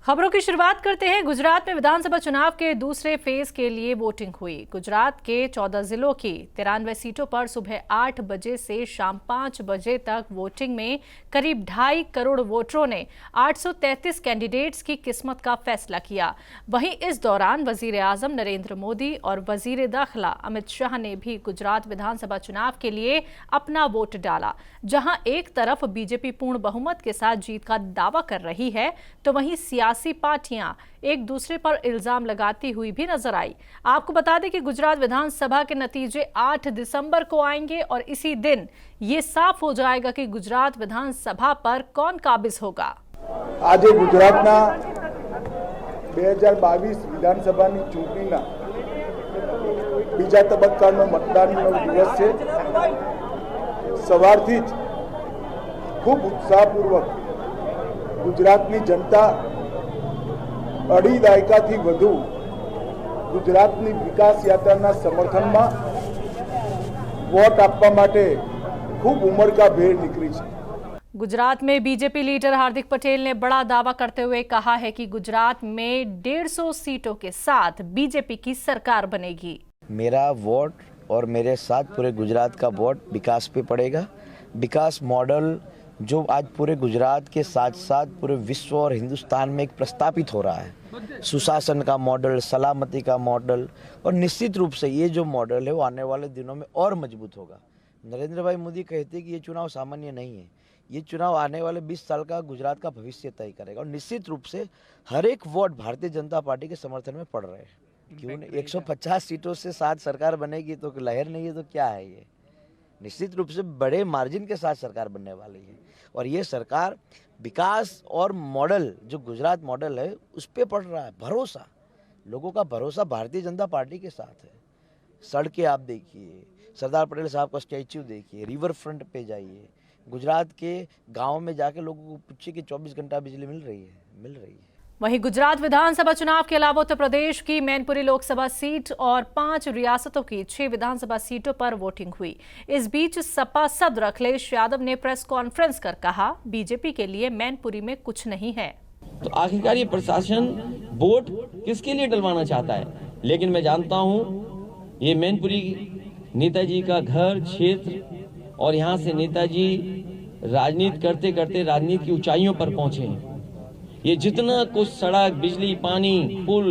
खबरों की शुरुआत करते हैं। गुजरात में विधानसभा चुनाव के दूसरे फेज के लिए वोटिंग हुई। गुजरात के 14 जिलों की 93 सीटों पर सुबह 8 बजे से शाम 5 बजे तक वोटिंग में करीब 2.5 करोड़ वोटरों ने 833 कैंडिडेट्स की किस्मत का फैसला किया। वहीं इस दौरान वजीर आजम नरेंद्र मोदी और वजीर दाखिला अमित शाह ने भी गुजरात विधानसभा चुनाव के लिए अपना वोट डाला। जहां एक तरफ बीजेपी पूर्ण बहुमत के साथ जीत का दावा कर रही है, तो वहीं सियासी पार्टियां एक दूसरे पर इल्जाम लगाती हुई भी नजर आई। आपको बता दें कि गुजरात विधानसभा के नतीजे 8 दिसंबर को आएंगे और इसी दिन ये साफ हो जाएगा कि गुजरात विधानसभा पर कौन काबिज होगा। आज गुजरातना 2022 विधानसभाની ચૂંટણીના બીજા તબક્કાનો મતદાનનો દિવસ છે। સવારથી જ ખૂબ ઉત્સાહપૂર્વક ગુજરાતની જનતા અઢી દાયકાથી વધુ ગુજરાતની વિકાસ યાત્રાના સમર્થનમાં વોટ આપવા માટે ખૂબ ઉમળકાભેર નીકળી છે। गुजरात में बीजेपी लीडर हार्दिक पटेल ने बड़ा दावा करते हुए कहा है कि गुजरात में 150 सीटों के साथ बीजेपी की सरकार बनेगी। मेरा वोट और मेरे साथ पूरे गुजरात का वोट विकास पे पड़ेगा। विकास मॉडल जो आज पूरे गुजरात के साथ साथ पूरे विश्व और हिंदुस्तान में एक प्रस्तापित हो रहा है, सुशासन का मॉडल, सलामती का मॉडल, और निश्चित रूप से ये जो मॉडल है वो आने वाले दिनों में और मजबूत होगा। नरेंद्र भाई मोदी कहते हैं कि ये चुनाव सामान्य नहीं है, ये चुनाव आने वाले 20 साल का गुजरात का भविष्य तय करेगा। और निश्चित रूप से हर एक वोट भारतीय जनता पार्टी के समर्थन में पड़ रहे हैं। क्यों नहीं? 150 सीटों से साथ सरकार बनेगी तो लहर नहीं है तो क्या है? ये निश्चित रूप से बड़े मार्जिन के साथ सरकार बनने वाली है। और ये सरकार विकास और मॉडल जो गुजरात मॉडल है उस पर पड़ रहा है। भरोसा, लोगों का भरोसा भारतीय जनता पार्टी के साथ है। सड़कें आप देखिए, सरदार पटेल साहब का स्टैच्यू देखिए, रिवर फ्रंट पे जाइए, गुजरात के गाँव में जाके लोगों को पूछिए कि 24 घंटा बिजली मिल रही है। वहीं गुजरात विधानसभा चुनाव के अलावा उत्तर प्रदेश की मैनपुरी लोकसभा सीट और 5 रियासतों की 6 विधानसभा सीटों पर वोटिंग हुई। इस बीच सपा सदर अखिलेश यादव ने प्रेस कॉन्फ्रेंस कर कहा, बीजेपी के लिए मैनपुरी में कुछ नहीं है। तो आखिरकार ये प्रशासन वोट किसके लिए डलवाना चाहता है? लेकिन मैं जानता हूँ ये मैनपुरी नेताजी का घर क्षेत्र, और यहाँ से नेताजी राजनीति करते करते राजनीति की ऊंचाइयों पर पहुंचे हैं। ये जितना कुछ सड़क, बिजली, पानी, पुल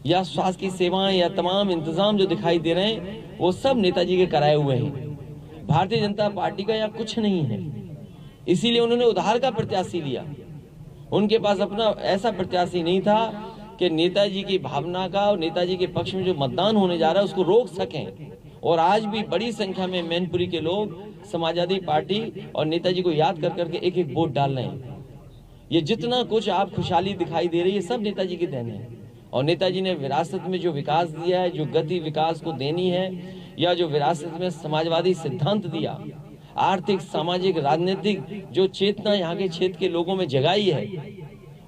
या स्वास्थ्य की सेवाएं या तमाम इंतजाम जो दिखाई दे रहे हैं वो सब नेताजी के कराए हुए हैं। भारतीय जनता पार्टी का यहाँ कुछ नहीं है, इसीलिए उन्होंने उधार का प्रत्याशी लिया। उनके पास अपना ऐसा प्रत्याशी नहीं था कि नेताजी की भावना का और नेताजी के पक्ष में जो मतदान होने जा रहा है उसको रोक सकें। और आज भी बड़ी संख्या में मैनपुरी के लोग समाजवादी पार्टी और नेताजी को याद कर करके एक एक वोट डाल रहे हैं। ये जितना कुछ आप खुशहाली दिखाई दे रही है सब नेताजी की देन है। और नेताजी ने विरासत में जो विकास दिया है, जो गति विकास को देनी है, या जो विरासत में समाजवादी सिद्धांत दिया, आर्थिक, सामाजिक, राजनीतिक जो चेतना यहाँ के क्षेत्र के लोगों में जगाई है,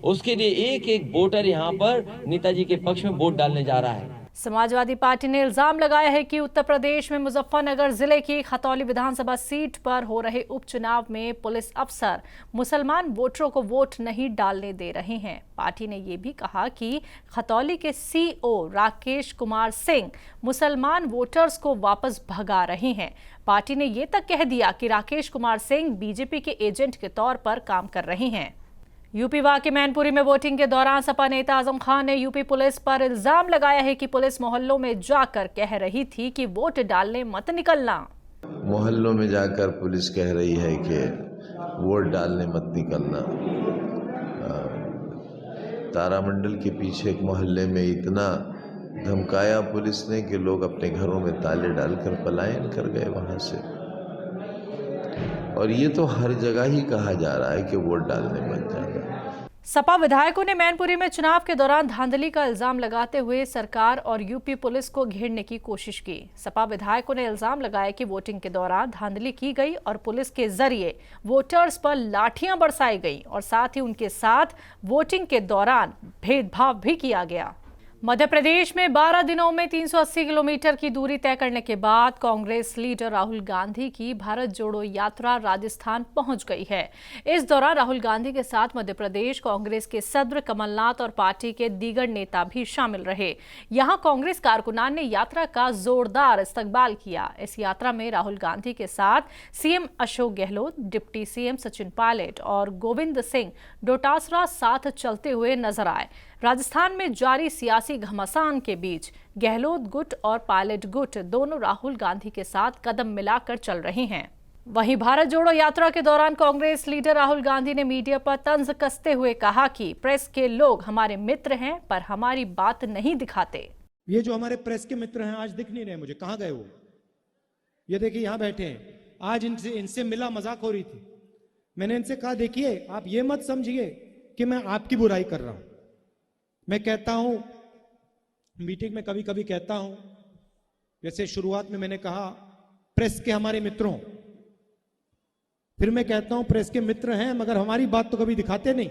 उसके लिए एक एक वोटर यहाँ पर नेताजी के पक्ष में वोट डालने जा रहा है। समाजवादी पार्टी ने इल्जाम लगाया है कि उत्तर प्रदेश में मुजफ्फरनगर जिले की खतौली विधानसभा सीट पर हो रहे उपचुनाव में पुलिस अफसर मुसलमान वोटरों को वोट नहीं डालने दे रहे हैं। पार्टी ने यह भी कहा कि खतौली के सीओ राकेश कुमार सिंह मुसलमान वोटर्स को वापस भगा रहे हैं। पार्टी ने यह तक कह दिया कि राकेश कुमार सिंह बीजेपी के एजेंट के तौर पर काम कर रहे हैं। यूपी के मैनपुरी में वोटिंग के दौरान सपा नेता आजम खान ने यूपी पुलिस पर इल्जाम लगाया है कि पुलिस मोहल्लों में जाकर कह रही थी कि वोट डालने मत निकलना। मोहल्लों में जाकर पुलिस कह रही है कि वोट डालने मत निकलना। तारामंडल के पीछे एक मोहल्ले में इतना धमकाया पुलिस ने कि लोग अपने घरों में ताले डालकर पलायन कर गए वहां से। और ये तो हर जगह ही कहा जा रहा है कि वोट डालने मत जाना। सपा विधायकों ने मैनपुरी में चुनाव के दौरान धांधली का इल्जाम लगाते हुए सरकार और यूपी पुलिस को घेरने की कोशिश की। सपा विधायकों ने इल्जाम लगाया कि वोटिंग के दौरान धांधली की गई और पुलिस के जरिए वोटर्स पर लाठियां बरसाई गई और साथ ही उनके साथ वोटिंग के दौरान भेदभाव भी किया गया। मध्य प्रदेश में 12 दिनों में 380 किलोमीटर की दूरी तय करने के बाद कांग्रेस लीडर राहुल गांधी की भारत जोड़ो यात्रा राजस्थान पहुंच गई है। इस दौरान राहुल गांधी के साथ मध्य प्रदेश कांग्रेस के सदर कमलनाथ और पार्टी के दीगर नेता भी शामिल रहे। यहां कांग्रेस कारकुनान ने यात्रा का जोरदार इस्तकबाल किया। इस यात्रा में राहुल गांधी के साथ CM Ashok Gehlot, deputy CM Sachin Pilot और गोविंद सिंह डोटासरा साथ चलते हुए नजर आए। राजस्थान में जारी सियासी घमासान के बीच गहलोत गुट और पायलट गुट दोनों राहुल गांधी के साथ कदम मिलाकर चल रहे हैं। वहीं भारत जोड़ो यात्रा के दौरान कांग्रेस लीडर राहुल गांधी ने मीडिया पर तंज कसते हुए कहा कि प्रेस के लोग हमारे मित्र हैं पर हमारी बात नहीं दिखाते। ये जो हमारे प्रेस के मित्र हैं आज दिख नहीं रहे मुझे, कहां गए वो? ये देखिए यहां बैठे हैं। आज इनसे मिला, मजाक हो रही थी। मैंने इनसे कहा देखिए आप ये मत समझिए कि मैं आपकी बुराई कर रहा हूं। मैं कहता हूं, मीटिंग में कभी कभी कहता हूं, जैसे शुरुआत में मैंने कहा प्रेस के हमारे मित्रों, फिर मैं कहता हूं प्रेस के मित्र हैं मगर हमारी बात तो कभी दिखाते नहीं।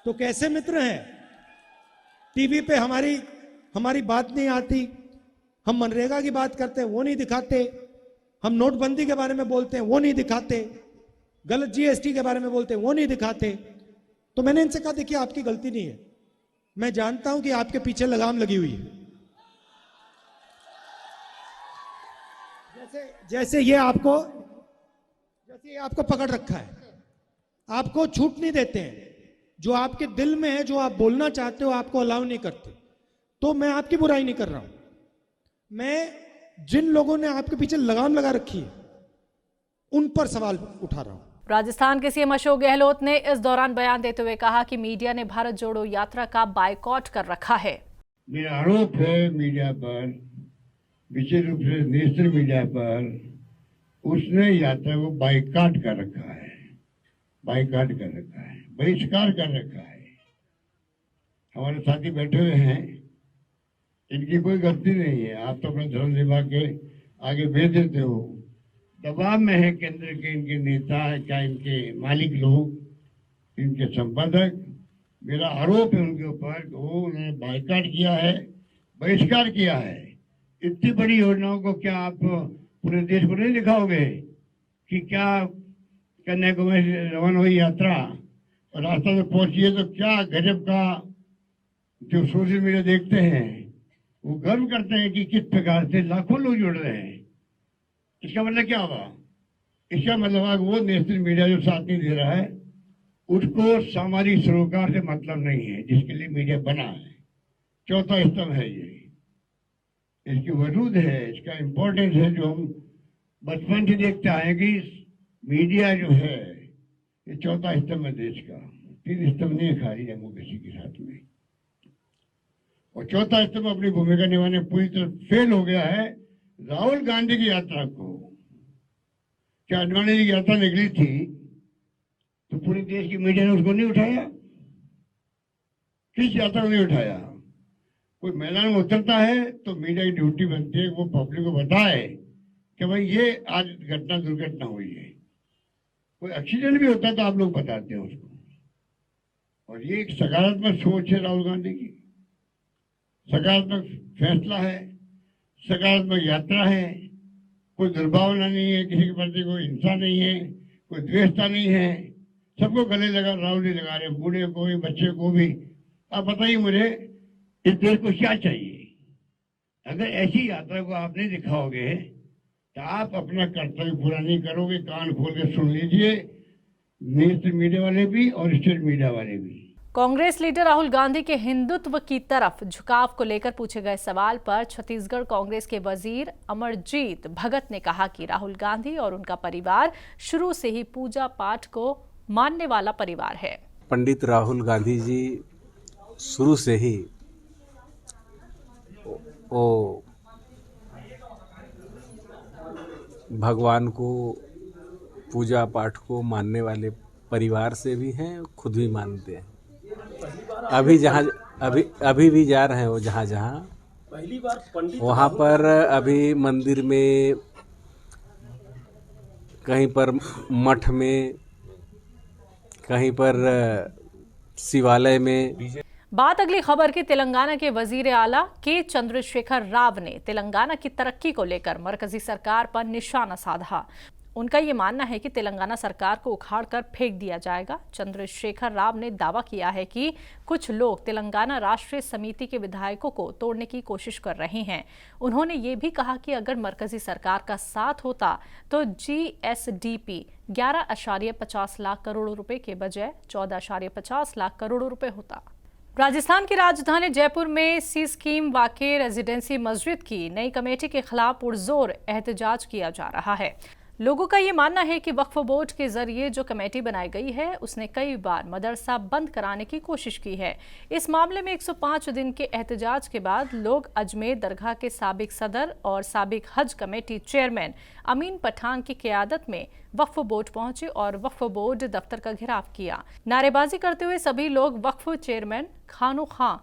तो कैसे मित्र हैं? टीवी पे हमारी बात नहीं आती, हम मनरेगा की बात करते हैं वो नहीं दिखाते, हम नोटबंदी के बारे में बोलते हैं वो नहीं दिखाते, गलत जीएसटी के बारे में बोलते हैं वो नहीं दिखाते। तो मैंने इनसे कहा देखिए आपकी गलती नहीं है, मैं जानता हूं कि आपके पीछे लगाम लगी हुई है। जैसे ये आपको पकड़ रखा है, आपको छूट नहीं देते हैं। जो आपके दिल में है, जो आप बोलना चाहते हो, आपको अलाउ नहीं करते। तो मैं आपकी बुराई नहीं कर रहा हूं, मैं जिन लोगों ने आपके पीछे लगाम लगा रखी है उन पर सवाल उठा रहा हूं। राजस्थान के सीएम अशोक गहलोत ने इस दौरान बयान देते हुए कहा कि मीडिया ने भारत जोड़ो यात्रा का बायकॉट कर रखा है। मेरा आरोप है मीडिया पर, विशेष रूप से नेशनल मीडिया पर, उसने यात्रा को बायकॉट कर रखा है, बहिष्कार कर रखा है। हमारे साथी बैठे हुए हैं, इनकी कोई गलती नहीं है। आप तो अपने धर्म विभाग के आगे भेज देते हो। दबाव में है केंद्र के इनके नेता, क्या इनके मालिक लोग, इनके संपादक। मेरा आरोप है उनके ऊपर कि उन्होंने बायकॉट किया है, बहिष्कार किया है। इतनी बड़ी योजनाओं को क्या आप पूरे देश को नहीं दिखाओगे कि क्या कन्याकुमारी से रवाना हुई यात्रा और रास्ता में पहुंची है तो क्या गजब का जो सोशल मीडिया देखते हैं वो गर्व करते हैं कि किस प्रकार से लाखों लोग जुड़ रहे हैं। इसका मतलब क्या हुआ? इसका मतलब वो नेशनल मीडिया जो साथ नहीं दे रहा है उसको सामाजिक सरोकार से मतलब नहीं है, जिसके लिए मीडिया बना है। चौथा स्तंभ है ये, इसकी वजूद है, इसका इम्पोर्टेंस है, जो हम बचपन से देखते आए कि मीडिया जो है ये चौथा स्तंभ है देश का। 3 स्तंभ नहीं खाली डेमोक्रेसी के साथ में। और चौथा स्तंभ अपनी भूमिका निभाने पूरी तरह फेल हो गया है। राहुल गांधी की यात्रा को, क्या अडवाणी जी की यात्रा निकली थी तो पूरे देश की मीडिया ने उसको नहीं उठाया? किस यात्रा को नहीं उठाया? कोई मैदान में उतरता है तो मीडिया की ड्यूटी बनती है वो पब्लिक को बताए कि भाई ये आज दुर्घटना हुई है। कोई एक्सीडेंट भी होता है तो आप लोग बताते हैं उसको। और ये एक सकारात्मक सोच है राहुल गांधी की, सकारात्मक फैसला है, सकारात्मक यात्रा है। कोई दुर्भावना नहीं है, किसी के प्रति कोई हिंसा नहीं है, कोई द्वेषता नहीं है। सबको गले लगा राहुल जी लगा रहे, बूढ़े को भी, बच्चे को भी। आप बताइए मुझे इस देश को क्या चाहिए? अगर ऐसी यात्रा को आप नहीं दिखाओगे तो आप अपना कर्तव्य पूरा नहीं करोगे। कान खोल के सुन लीजिए, नेशनल मीडिया वाले भी और स्टेट मीडिया वाले भी। कांग्रेस लीडर राहुल गांधी के हिंदुत्व की तरफ झुकाव को लेकर पूछे गए सवाल पर छत्तीसगढ़ कांग्रेस के वजीर अमरजीत भगत ने कहा कि राहुल गांधी और उनका परिवार शुरू से ही पूजा पाठ को मानने वाला परिवार है। पंडित राहुल गांधी जी शुरू से ही वो भगवान को, पूजा पाठ को मानने वाले परिवार से भी हैं, खुद भी मानते हैं। अभी भी जा रहे हैं वो जहाँ वहाँ पर अभी मंदिर में, कहीं पर मठ में, कहीं पर शिवालय में। बात अगली खबर की। तेलंगाना के वजीर आला के चंद्रशेखर राव ने तेलंगाना की तरक्की को लेकर मरकजी सरकार पर निशाना साधा। उनका ये मानना है कि तेलंगाना सरकार को उखाड़कर फेंक दिया जाएगा। चंद्रशेखर राव ने दावा किया है कि कुछ लोग तेलंगाना राष्ट्रीय समिति के विधायकों को तोड़ने की कोशिश कर रहे हैं। उन्होंने ये भी कहा कि अगर मरकजी सरकार का साथ होता तो GSDP 11.50 लाख करोड़ रुपए के बजाय 14.50 लाख करोड़ रुपए होता। राजस्थान की राजधानी जयपुर में सी स्कीम वाक़े रेजिडेंसी मस्जिद की नई कमेटी के खिलाफ पुरजोर एहतजाज किया जा रहा है। लोगों का ये मानना है कि वक्फ बोर्ड के जरिए जो कमेटी बनाई गई है उसने कई बार मदरसा बंद कराने की कोशिश की है। इस मामले में 105 दिन के एहतजाज के बाद लोग अजमेर दरगाह के साबिक सदर और साबिक हज कमेटी चेयरमैन अमीन पठान की क़यादत में वक्फ बोर्ड पहुंचे और वक्फ बोर्ड दफ्तर का घेराव किया। नारेबाजी करते हुए सभी लोग वक्फ चेयरमैन खानो खां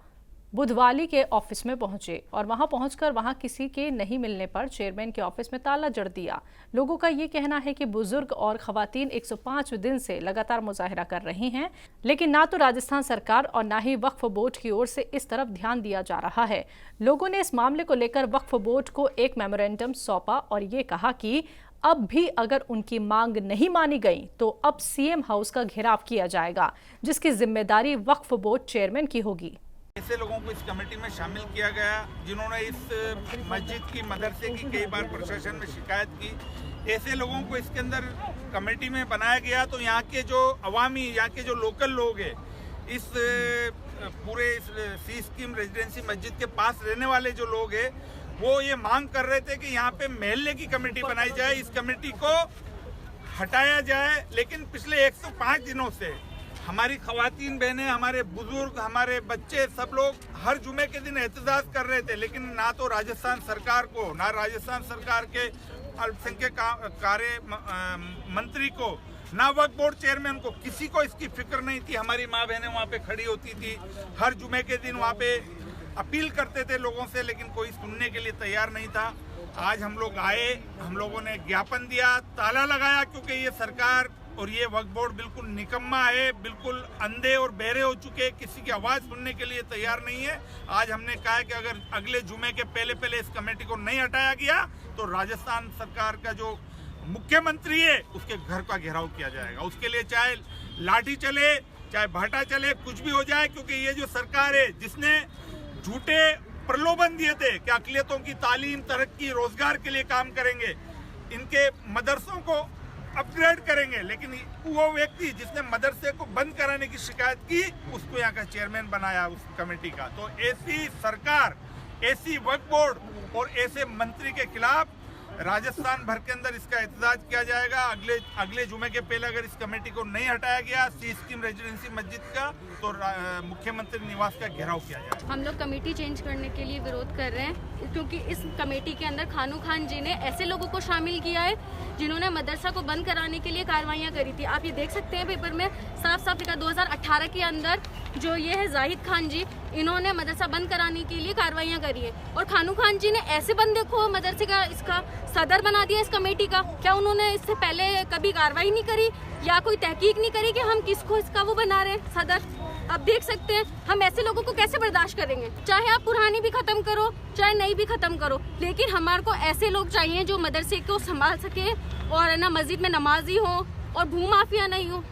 बुधवाली के ऑफिस में पहुंचे और वहां पहुंचकर वहां किसी के नहीं मिलने पर चेयरमैन के ऑफिस में ताला जड़ दिया। लोगों का ये कहना है कि बुजुर्ग और खवातीन 105 दिन से लगातार मुजाहिरा कर रही हैं, लेकिन ना तो राजस्थान सरकार और ना ही वक्फ बोर्ड की ओर से इस तरफ ध्यान दिया जा रहा है। लोगों ने इस मामले को लेकर वक्फ बोर्ड को एक मेमोरेंडम सौंपा और ये कहा कि अब भी अगर उनकी मांग नहीं मानी गई तो अब CM हाउस का घेराव किया जाएगा, जिसकी जिम्मेदारी वक्फ बोर्ड चेयरमैन की होगी। ऐसे लोगों को इस कमेटी में शामिल किया गया जिन्होंने इस मस्जिद की मदरसे की कई बार प्रशासन में शिकायत की। ऐसे लोगों को इसके अंदर कमेटी में बनाया गया तो यहाँ के जो अवामी, यहाँ के जो लोकल लोग हैं, इस पूरे सी स्कीम रेजिडेंसी मस्जिद के पास रहने वाले जो लोग हैं, वो ये मांग कर रहे थे कि यहाँ पे महल्ले की कमेटी बनाई जाए, इस कमेटी को हटाया जाए। लेकिन पिछले 105 दिनों से हमारी खवातीन बहनें, हमारे बुजुर्ग, हमारे बच्चे, सब लोग हर जुमे के दिन एहतजाज कर रहे थे, लेकिन ना तो राजस्थान सरकार को, ना राजस्थान सरकार के अल्पसंख्यक कार्य मंत्री को, ना वक्फ बोर्ड चेयरमैन को, किसी को इसकी फिक्र नहीं थी। हमारी माँ बहनें वहाँ पे खड़ी होती थी, हर जुमे के दिन वहाँ पे अपील करते थे लोगों से, लेकिन कोई सुनने के लिए तैयार नहीं था। आज हम लोग आए, हम लोगों ने ज्ञापन दिया, ताला लगाया, क्योंकि ये सरकार और ये वक्फ बोर्ड बिल्कुल निकम्मा है, बिल्कुल अंधे और बहरे हो चुके हैं, किसी की आवाज़ सुनने के लिए तैयार नहीं है। आज हमने कहा है कि अगर अगले जुमे के पहले इस कमेटी को नहीं हटाया गया तो राजस्थान सरकार का जो मुख्यमंत्री है उसके घर का घेराव किया जाएगा। उसके लिए चाहे लाठी चले, चाहे भाटा चले, कुछ भी हो जाए, क्योंकि ये जो सरकार है जिसने झूठे प्रलोभन दिए थे कि अक़लियतों की तालीम, तरक्की, रोजगार के लिए काम करेंगे, इनके मदरसों को अपग्रेड करेंगे, लेकिन वो व्यक्ति जिसने मदरसे को बंद कराने की शिकायत की उसको यहाँ का चेयरमैन बनाया उस कमेटी का। तो ऐसी सरकार, ऐसी वक्फ बोर्ड और ऐसे मंत्री के खिलाफ राजस्थान भर के अंदर इसका एहतजाज किया जाएगा। अगले जुमे के पहले अगर इस कमेटी को नहीं हटाया गया सी स्कीम रेजिडेंसी मस्जिद का, तो मुख्यमंत्री निवास का घेराव किया जाएगा। हम लोग कमेटी चेंज करने के लिए विरोध कर रहे हैं, क्योंकि इस कमेटी के अंदर खानू खान जी ने ऐसे लोगों को शामिल किया है जिन्होंने मदरसा को बंद कराने के लिए कार्रवाइयाँ करी थी। आप ये देख सकते हैं पेपर में साफ साफ लिखा 2018 के अंदर जो ये है जाहिद खान जी, इन्होंने मदरसा बंद कराने के लिए कार्रवाइयाँ करी है। और खानू खान जी ने ऐसे बंदे को मदरसे का इसका सदर बना दिया इस कमेटी का। क्या उन्होंने इससे पहले कभी कार्रवाई नहीं करी या कोई तहकीक नहीं करी कि हम किसको इसका वो बना रहे हैं सदर? आप देख सकते हैं हम ऐसे लोगों को कैसे बर्दाश्त करेंगे। चाहे आप पुरानी भी खत्म करो, चाहे नई भी खत्म करो, लेकिन हमारे को ऐसे लोग चाहिए जो मदरसे को संभाल सके और ना मस्जिद में नमाजी हो और भूमाफिया नहीं हो।